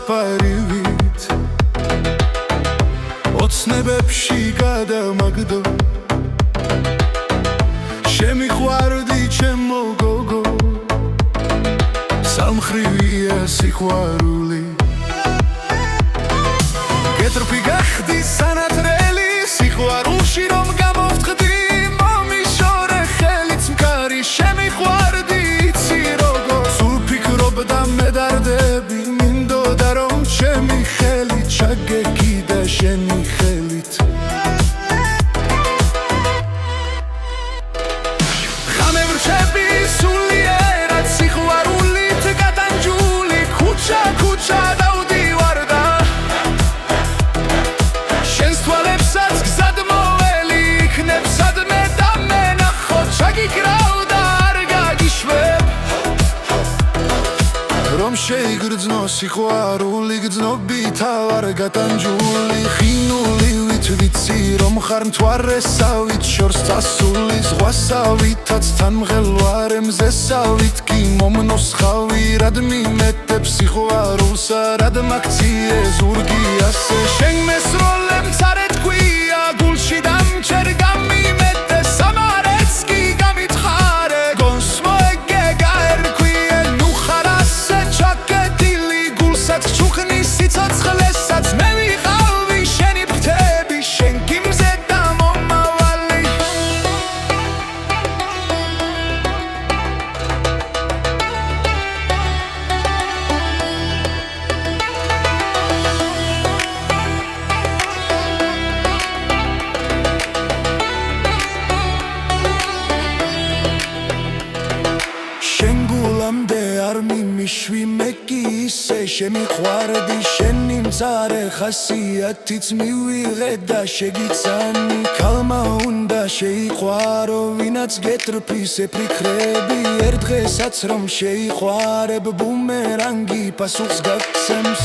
პარივით ოცნებებში გადამაგდო შემიყვარდი ჩემო გოგო სამხრივია სიყვარული გეტრფი გახდი სანათრელი სიყვარულში რომ გამოვთხრდი მომიშორე ხელიც მქარი შემიყვარდი იცი როგორ სულ ფიქრობდა მედარდები მინდოდა რომ ჩემი ხელი ჩაგეკიდა შენი ხელით ღამევრჩები სულიერად სიყვარულით გადანჯული ქუჩა ქუჩა დავდივარ და შენს თვალებსაც გზად მოველი იქნებ სადმე დამენახო ჩაგიკრავ და არ გაგიშვებ რომ შეიგრძნო სიყვარული გრძნობით ავარ გადანჯული ხინულივით ვიცი რომ ხარ მთვარესავით შორს წასული ზღვასავითაც თან მღელვარე მზესავით კი მომნოსხავი რად მიმეტებ სიყვარულსა რად მაქციე ზურგი ასე შენ მესროლე მცარე თქვია გულში დამჩერ გამიმეტე სამარეც კი გამითხარე გონს მოეგე გაერქვიე ნუ ხარ ასე ჩაკეტილი გულსაც ჩუქნის სიცოცხლესაც მე ვიყავი შენი ფრთები შენ კი მზე და მომავალი შენ გულამდე არ მიმიშვი მე კი ისე შემიყვარდი შენი მცარე ხასიათიც მივიღე და შეგიცანი ქალმა უნდა შეიყვარო ვინაც გეტრფის ეფიქრები ერთ დღესაც რომ შეიყვარებ ბუმერანგი პასუხს გაგცემს